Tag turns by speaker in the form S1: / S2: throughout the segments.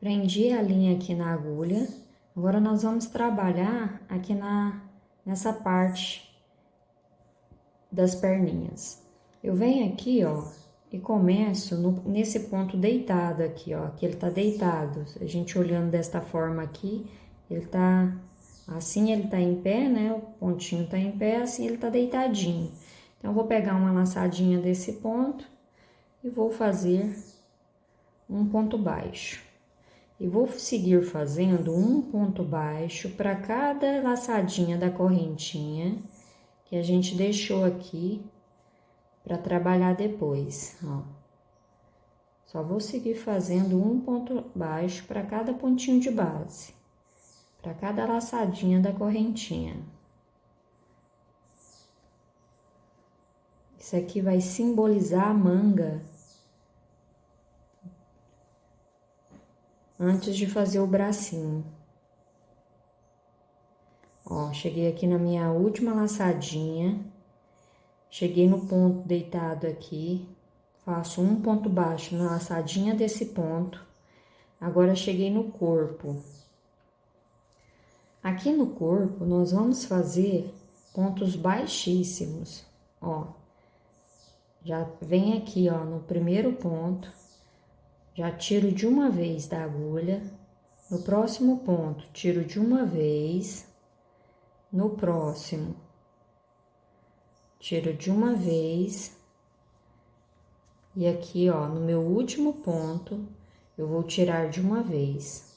S1: Prendi a linha aqui na agulha. Agora nós vamos trabalhar aqui nessa parte das perninhas. Eu venho aqui, ó, e começo nesse ponto deitado aqui, ó, que ele tá deitado. A gente olhando desta forma aqui, ele tá assim, ele tá em pé, né? O pontinho tá em pé, assim ele tá deitadinho. Então, eu vou pegar uma laçadinha desse ponto e vou fazer um ponto baixo. E vou seguir fazendo um ponto baixo para cada laçadinha da correntinha que a gente deixou aqui para trabalhar depois, ó. Só vou seguir fazendo um ponto baixo para cada pontinho de base, para cada laçadinha da correntinha. Isso aqui vai simbolizar a manga antes de fazer o bracinho. Ó, cheguei aqui na minha última laçadinha, cheguei no ponto deitado aqui, faço um ponto baixo na laçadinha desse ponto. Agora, cheguei no corpo. Aqui no corpo, nós vamos fazer pontos baixíssimos, ó. Já vem aqui, ó, no primeiro ponto, já tiro de uma vez da agulha. No próximo ponto, tiro de uma vez. No próximo, tiro de uma vez. E aqui, ó, no meu último ponto, eu vou tirar de uma vez.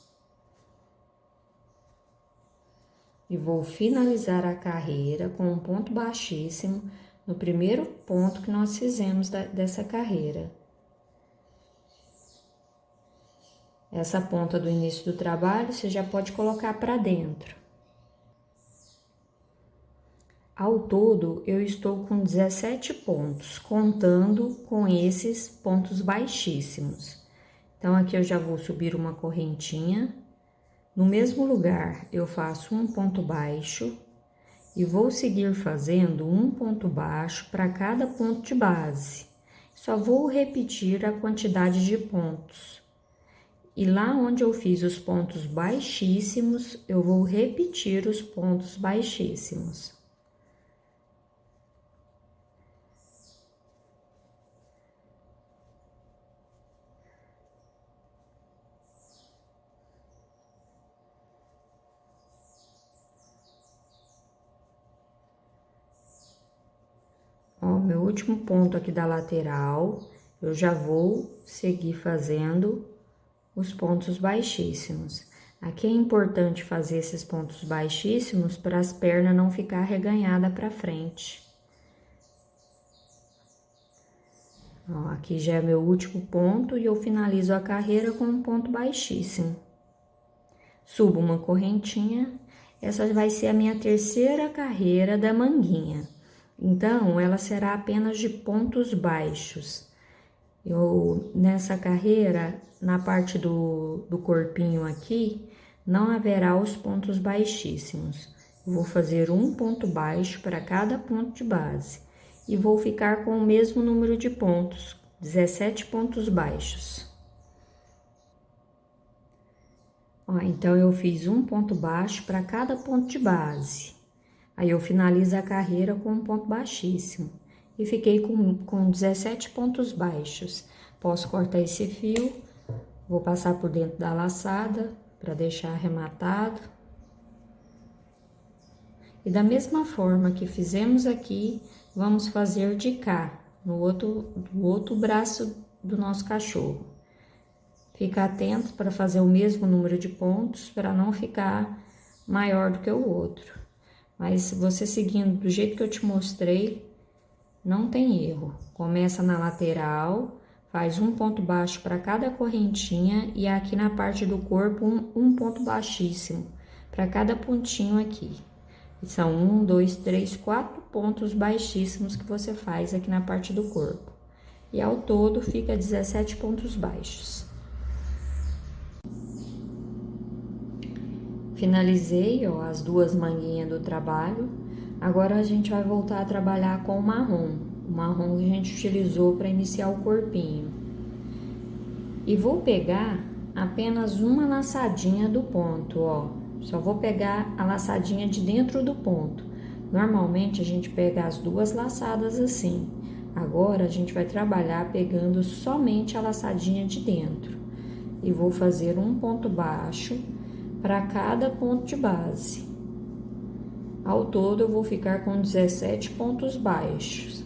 S1: E vou finalizar a carreira com um ponto baixíssimo no primeiro ponto que nós fizemos dessa carreira. Essa ponta do início do trabalho, você já pode colocar para dentro. Ao todo, eu estou com 17 pontos, contando com esses pontos baixíssimos. Então, aqui eu já vou subir uma correntinha. No mesmo lugar, eu faço um ponto baixo e vou seguir fazendo um ponto baixo para cada ponto de base. Só vou repetir a quantidade de pontos. E lá onde eu fiz os pontos baixíssimos, eu vou repetir os pontos baixíssimos. Ó, meu último ponto aqui da lateral, eu já vou seguir fazendo os pontos baixíssimos. Aqui é importante fazer esses pontos baixíssimos para as pernas não ficar arreganhada para frente. Ó, aqui já é meu último ponto e eu finalizo a carreira com um ponto baixíssimo. Subo uma correntinha, essa vai ser a minha terceira carreira da manguinha. Então, ela será apenas de pontos baixos. Nessa carreira, na parte do corpinho aqui, não haverá os pontos baixíssimos. Eu vou fazer um ponto baixo para cada ponto de base. E vou ficar com o mesmo número de pontos, 17 pontos baixos. Ó, então, eu fiz um ponto baixo para cada ponto de base. Aí, eu finalizo a carreira com um ponto baixíssimo. E fiquei com 17 pontos baixos. Posso cortar esse fio, vou passar por dentro da laçada para deixar arrematado. E da mesma forma que fizemos aqui, vamos fazer de cá, no outro braço do nosso cachorro. Fica atento para fazer o mesmo número de pontos, para não ficar maior do que o outro. Mas você seguindo do jeito que eu te mostrei, não tem erro. Começa na lateral, faz um ponto baixo para cada correntinha e aqui na parte do corpo um ponto baixíssimo para cada pontinho aqui. E são 1, 2, 3, 4 pontos baixíssimos que você faz aqui na parte do corpo. E ao todo fica 17 pontos baixos. Finalizei, ó, as duas manguinhas do trabalho. Agora a gente vai voltar a trabalhar com o marrom que a gente utilizou para iniciar o corpinho. E vou pegar apenas uma laçadinha do ponto, ó. Só vou pegar a laçadinha de dentro do ponto. Normalmente a gente pega as duas laçadas assim. Agora a gente vai trabalhar pegando somente a laçadinha de dentro. E vou fazer um ponto baixo para cada ponto de base. Ao todo eu vou ficar com 17 pontos baixos.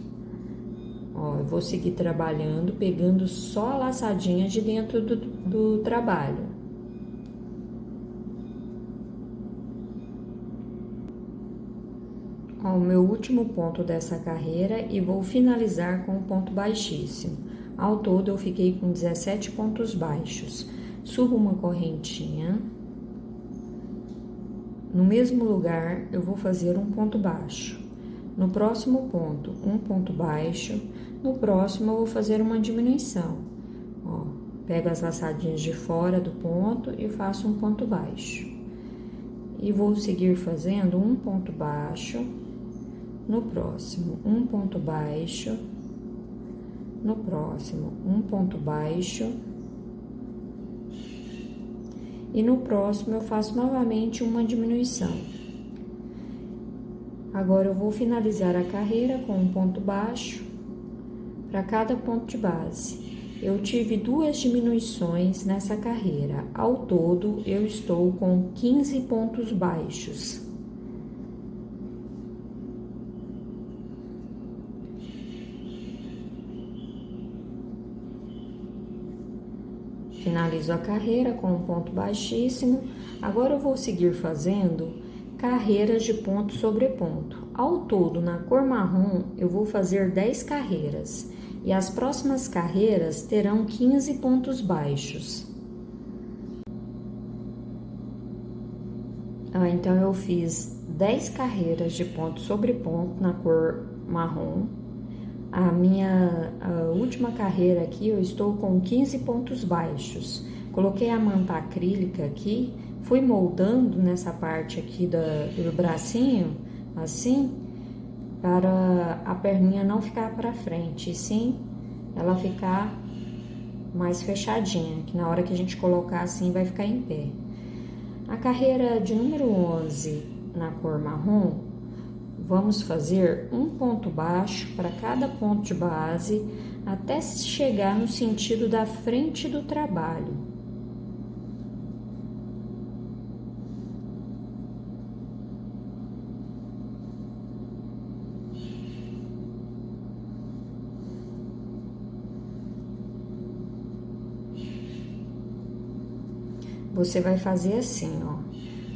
S1: Ó, eu vou seguir trabalhando, pegando só a laçadinha de dentro do trabalho. Ó, o meu último ponto dessa carreira e vou finalizar com um ponto baixíssimo. Ao todo eu fiquei com 17 pontos baixos. Subo uma correntinha. No mesmo lugar eu vou fazer um ponto baixo. No próximo ponto, um ponto baixo. No próximo eu vou fazer uma diminuição. Ó, pego as laçadinhas de fora do ponto e faço um ponto baixo. E vou seguir fazendo um ponto baixo. No próximo, um ponto baixo. No próximo, um ponto baixo. E no próximo eu faço novamente uma diminuição. Agora eu vou finalizar a carreira com um ponto baixo para cada ponto de base. Eu tive duas diminuições nessa carreira. Ao todo eu estou com 15 pontos baixos. Finalizo a carreira com um ponto baixíssimo. Agora eu vou seguir fazendo carreiras de ponto sobre ponto. Ao todo, na cor marrom, eu vou fazer 10 carreiras. E as próximas carreiras terão 15 pontos baixos. Então, eu fiz 10 carreiras de ponto sobre ponto na cor marrom. A última carreira aqui, eu estou com 15 pontos baixos. Coloquei a manta acrílica aqui, fui moldando nessa parte aqui do bracinho, assim, para a perninha não ficar para frente, e sim ela ficar mais fechadinha, que na hora que a gente colocar assim vai ficar em pé. A carreira de número 11 na cor marrom, vamos fazer um ponto baixo para cada ponto de base até chegar no sentido da frente do trabalho. Você vai fazer assim, ó.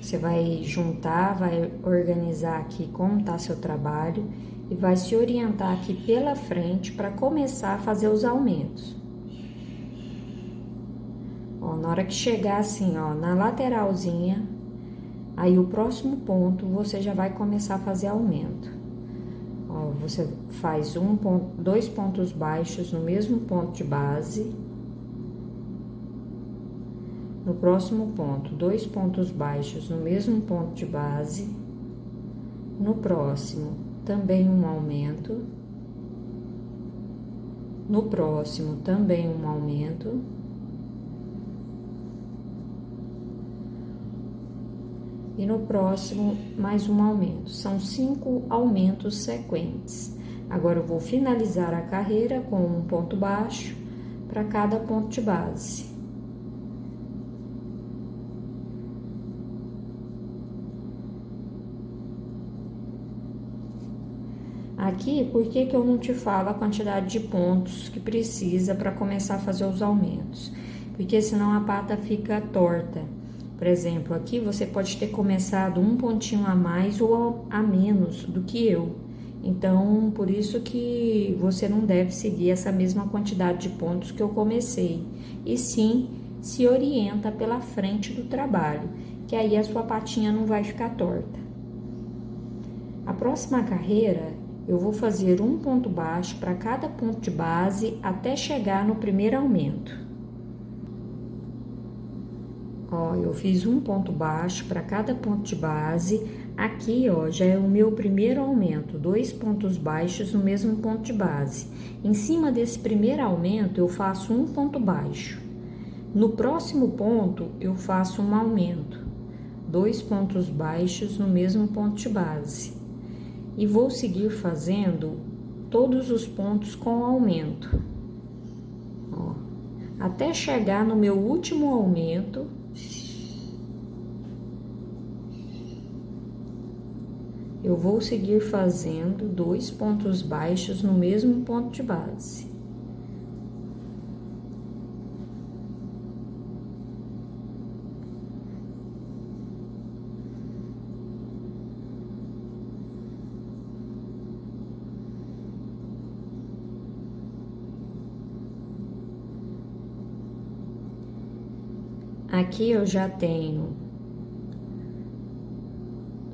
S1: Você vai juntar, vai organizar aqui como tá seu trabalho e vai se orientar aqui pela frente para começar a fazer os aumentos. Ó, na hora que chegar assim, ó, na lateralzinha, aí o próximo ponto você já vai começar a fazer aumento. Ó, você faz dois pontos baixos no mesmo ponto de base. No próximo ponto, 2 pontos baixos no mesmo ponto de base. No próximo, também um aumento. No próximo, também um aumento. E no próximo, mais um aumento. São 5 aumentos sequentes. Agora, eu vou finalizar a carreira com um ponto baixo para cada ponto de base. Aqui, por que eu não te falo a quantidade de pontos que precisa para começar a fazer os aumentos? Porque senão a pata fica torta. Por exemplo, aqui você pode ter começado um pontinho a mais ou a menos do que eu. Então, por isso que você não deve seguir essa mesma quantidade de pontos que eu comecei. E sim, se orienta pela frente do trabalho, que aí a sua patinha não vai ficar torta. A próxima carreira, eu vou fazer um ponto baixo para cada ponto de base até chegar no primeiro aumento. Ó, eu fiz um ponto baixo para cada ponto de base. Aqui, ó, já é o meu primeiro aumento, 2 pontos baixos no mesmo ponto de base. Em cima desse primeiro aumento, eu faço um ponto baixo. No próximo ponto, eu faço um aumento, 2 pontos baixos no mesmo ponto de base. E vou seguir fazendo todos os pontos com aumento. Ó, até chegar no meu último aumento. Eu vou seguir fazendo 2 pontos baixos no mesmo ponto de base. Aqui eu já tenho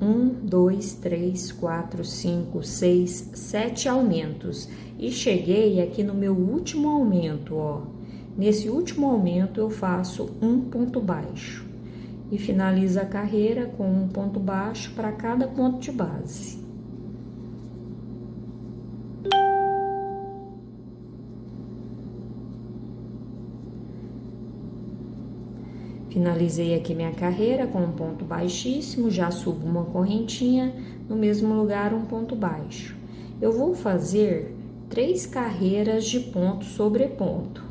S1: 1, 2, 3, 4, 5, 6, 7 aumentos. E cheguei aqui no meu último aumento, ó. Nesse último aumento eu faço um ponto baixo. E finalizo a carreira com um ponto baixo para cada ponto de base. Finalizei aqui minha carreira com um ponto baixíssimo, já subo uma correntinha, no mesmo lugar um ponto baixo. Eu vou fazer 3 carreiras de ponto sobre ponto.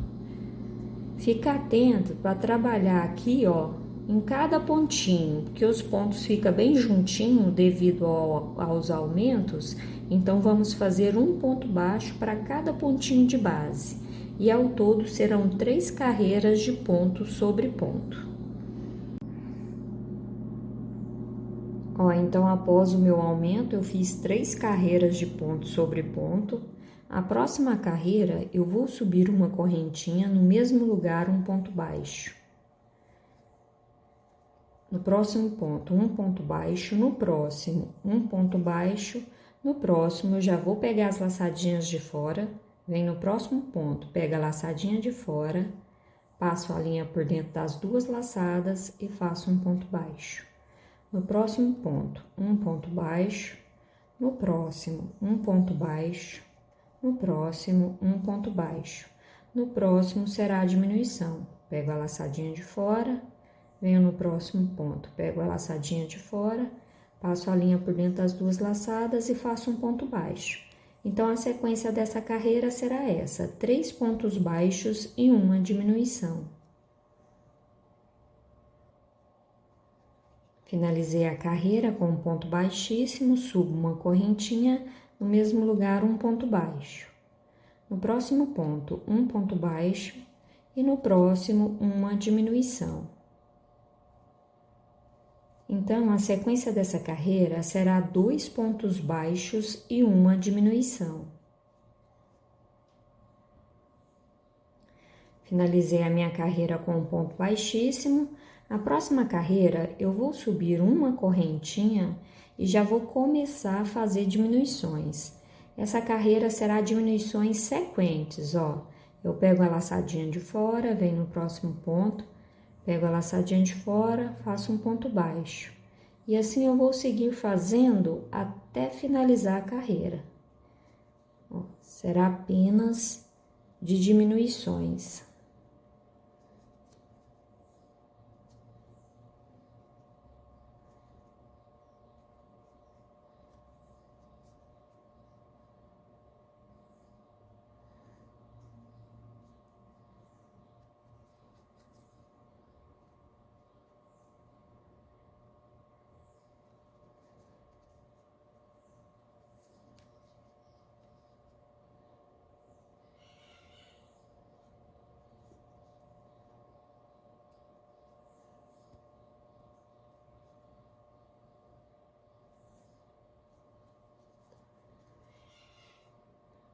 S1: Fica atento para trabalhar aqui, ó, em cada pontinho, porque os pontos ficam bem juntinho devido aos aumentos, então vamos fazer um ponto baixo para cada pontinho de base. E ao todo serão 3 carreiras de ponto sobre ponto. Ó, então após o meu aumento, eu fiz 3 carreiras de ponto sobre ponto. A próxima carreira, eu vou subir uma correntinha no mesmo lugar, um ponto baixo. No próximo ponto, um ponto baixo. No próximo, um ponto baixo. No próximo, eu já vou pegar as laçadinhas de fora. Vem no próximo ponto, pega a laçadinha de fora, passo a linha por dentro das 2 laçadas e faço um ponto baixo. No próximo ponto, um ponto baixo. No próximo, um ponto baixo. No próximo, um ponto baixo. No próximo será a diminuição. Pego a laçadinha de fora, venho no próximo ponto, pego a laçadinha de fora, passo a linha por dentro das 2 laçadas e faço um ponto baixo. Então, a sequência dessa carreira será essa: 3 pontos baixos e uma diminuição. Finalizei a carreira com um ponto baixíssimo, subo uma correntinha, no mesmo lugar um ponto baixo. No próximo ponto, um ponto baixo e no próximo uma diminuição. Então, a sequência dessa carreira será 2 pontos baixos e uma diminuição. Finalizei a minha carreira com um ponto baixíssimo. A próxima carreira, eu vou subir uma correntinha e já vou começar a fazer diminuições. Essa carreira será diminuições sequentes, ó. Eu pego a laçadinha de fora, venho no próximo ponto, pego a laçadinha de fora, faço um ponto baixo. E assim eu vou seguir fazendo até finalizar a carreira. Ó, será apenas de diminuições.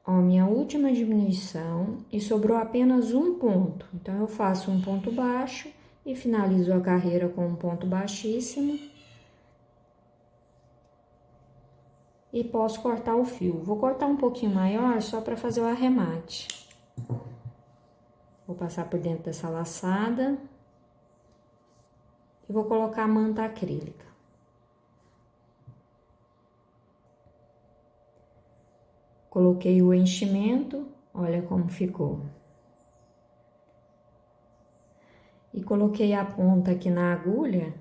S1: Ó, minha última diminuição e sobrou apenas um ponto. Então, eu faço um ponto baixo e finalizo a carreira com um ponto baixíssimo. E posso cortar o fio. Vou cortar um pouquinho maior só para fazer o arremate. Vou passar por dentro dessa laçada. E vou colocar a manta acrílica. Coloquei o enchimento, olha como ficou. e coloquei a ponta aqui na agulha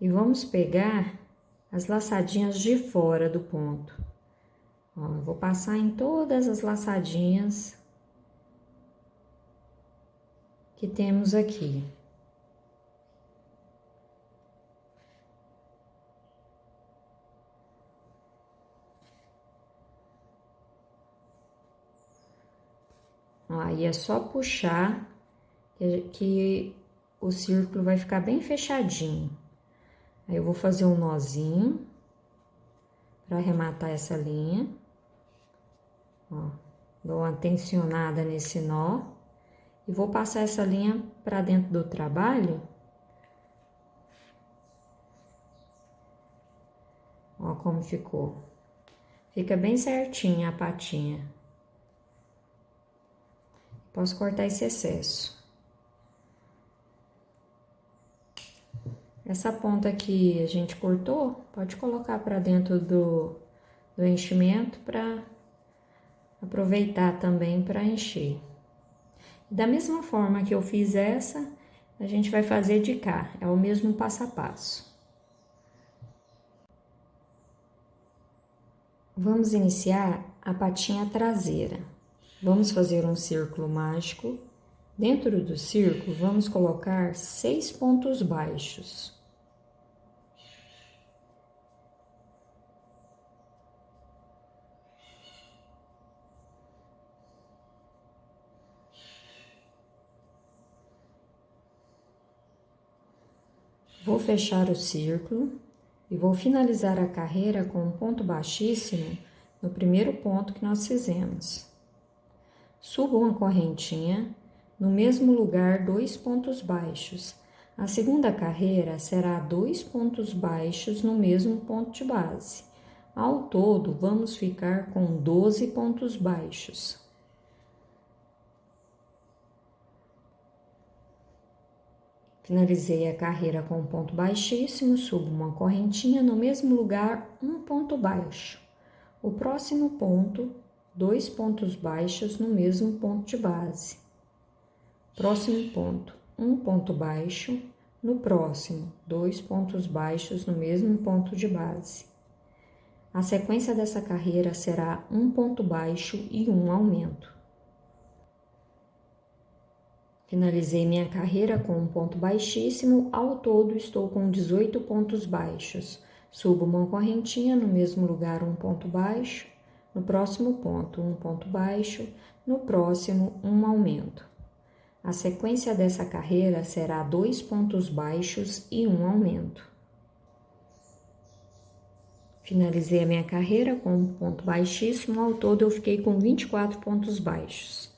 S1: e vamos pegar as laçadinhas de fora do ponto. Ó, eu vou passar em todas as laçadinhas que temos aqui. Aí é só puxar que o círculo vai ficar bem fechadinho. Aí eu vou fazer um nozinho para arrematar essa linha. Ó, dou uma tensionada nesse nó e vou passar essa linha para dentro do trabalho. Ó como ficou. Fica bem certinha a patinha. Posso cortar esse excesso. Essa ponta que a gente cortou, pode colocar para dentro do enchimento para aproveitar também para encher. Da mesma forma que eu fiz essa, a gente vai fazer de cá, é o mesmo passo a passo. Vamos iniciar a patinha traseira. Vamos fazer um círculo mágico. Dentro do círculo, vamos colocar 6 pontos baixos. Vou fechar o círculo e vou finalizar a carreira com um ponto baixíssimo no primeiro ponto que nós fizemos. Subo uma correntinha, no mesmo lugar 2 pontos baixos. A segunda carreira será 2 pontos baixos no mesmo ponto de base. Ao todo, vamos ficar com 12 pontos baixos. Finalizei a carreira com um ponto baixíssimo, subo uma correntinha, no mesmo lugar, um ponto baixo. O próximo ponto, 2 pontos baixos no mesmo ponto de base. Próximo ponto, um ponto baixo. No próximo, 2 pontos baixos no mesmo ponto de base. A sequência dessa carreira será um ponto baixo e um aumento. Finalizei minha carreira com um ponto baixíssimo, ao todo estou com 18 pontos baixos. Subo uma correntinha, no mesmo lugar um ponto baixo, no próximo ponto um ponto baixo, no próximo um aumento. A sequência dessa carreira será 2 pontos baixos e um aumento. Finalizei a minha carreira com um ponto baixíssimo, ao todo eu fiquei com 24 pontos baixos.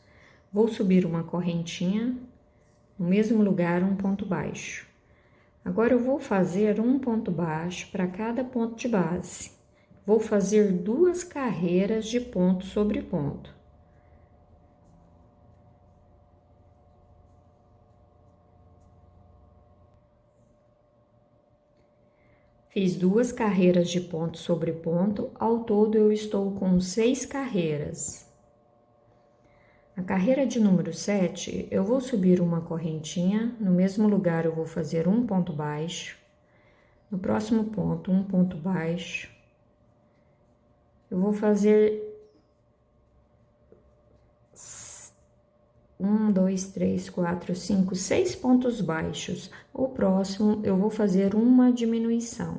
S1: Vou subir uma correntinha, no mesmo lugar um ponto baixo. Agora eu vou fazer um ponto baixo para cada ponto de base. Vou fazer 2 carreiras de ponto sobre ponto. Fiz 2 carreiras de ponto sobre ponto, ao todo eu estou com 6 carreiras. Na carreira de número 7, eu vou subir uma correntinha, no mesmo lugar eu vou fazer um ponto baixo, no próximo ponto um ponto baixo, eu vou fazer 1, 2, 3, 4, 5, 6 pontos baixos. O próximo eu vou fazer uma diminuição.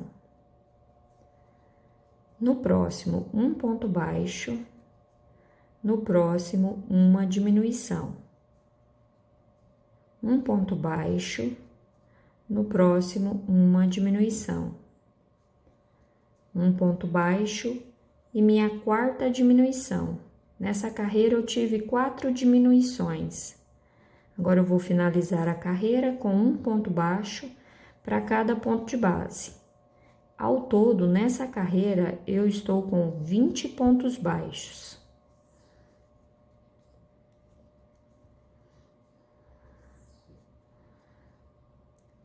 S1: No próximo, um ponto baixo. No próximo, uma diminuição. Um ponto baixo. No próximo, uma diminuição. Um ponto baixo e minha 4ª diminuição. Nessa carreira eu tive 4 diminuições. Agora eu vou finalizar a carreira com um ponto baixo para cada ponto de base. Ao todo, nessa carreira, eu estou com 20 pontos baixos.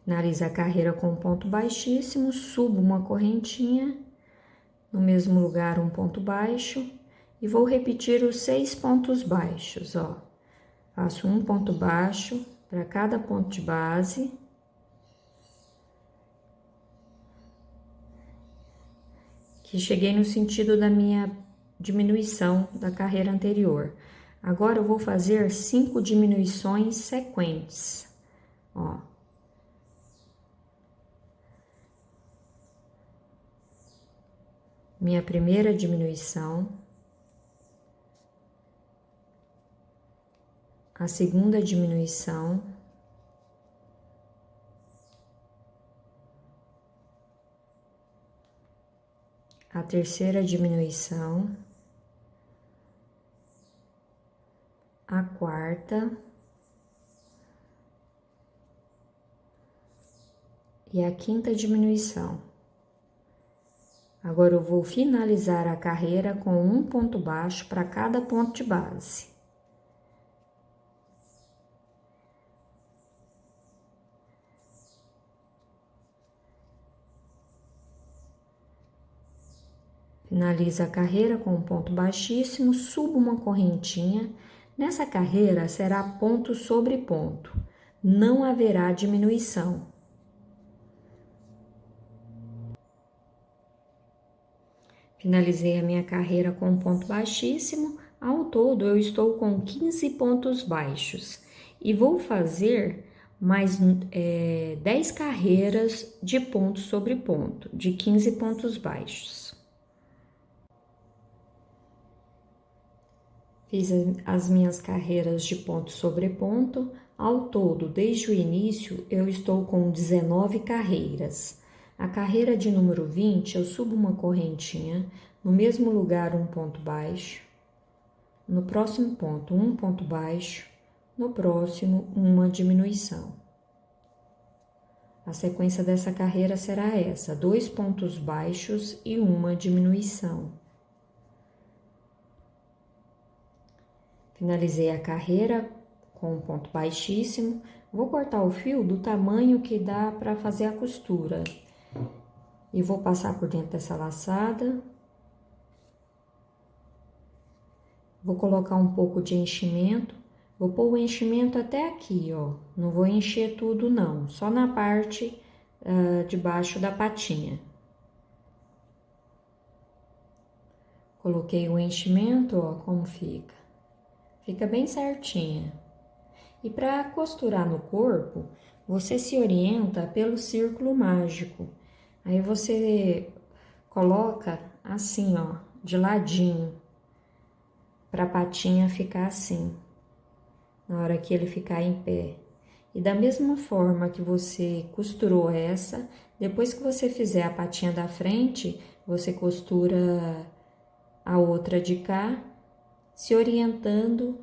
S1: Finalizo a carreira com um ponto baixíssimo, subo uma correntinha, no mesmo lugar um ponto baixo, e vou repetir os 6 pontos baixos, ó. Faço um ponto baixo, para cada ponto de base. Que cheguei no sentido da minha diminuição da carreira anterior. Agora eu vou fazer 5 diminuições sequentes, ó. Minha primeira diminuição, a segunda diminuição, a terceira diminuição, a quarta e a quinta diminuição. Agora eu vou finalizar a carreira com um ponto baixo para cada ponto de base. Finalizo a carreira com um ponto baixíssimo, subo uma correntinha. Nessa carreira será ponto sobre ponto, não haverá diminuição. Finalizei a minha carreira com um ponto baixíssimo. Ao todo, eu estou com 15 pontos baixos e vou fazer mais 10 carreiras de ponto sobre ponto, de 15 pontos baixos. Fiz as minhas carreiras de ponto sobre ponto. Ao todo, desde o início, eu estou com 19 carreiras. A carreira de número 20, eu subo uma correntinha, no mesmo lugar um ponto baixo, no próximo ponto um ponto baixo, no próximo uma diminuição. A sequência dessa carreira será essa: 2 pontos baixos e uma diminuição. Finalizei a carreira com um ponto baixíssimo. Vou cortar o fio do tamanho que dá para fazer a costura. E vou passar por dentro dessa laçada. Vou colocar um pouco de enchimento. Vou pôr o enchimento até aqui, ó. Não vou encher tudo, não. Só na parte de baixo da patinha. Coloquei o enchimento, ó, como fica. Fica bem certinha. E para costurar no corpo, você se orienta pelo círculo mágico. Aí você coloca assim, ó, de ladinho, para a patinha ficar assim, na hora que ele ficar em pé. E da mesma forma que você costurou essa, depois que você fizer a patinha da frente, você costura a outra de cá, se orientando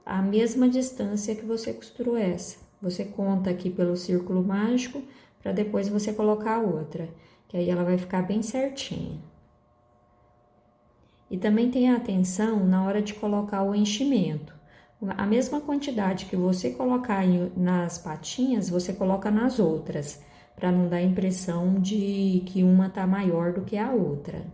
S1: a mesma distância que você costurou essa. Você conta aqui pelo círculo mágico, para depois você colocar a outra, que aí ela vai ficar bem certinha. E também tenha atenção na hora de colocar o enchimento. A mesma quantidade que você colocar nas patinhas, você coloca nas outras, para não dar a impressão de que uma tá maior do que a outra.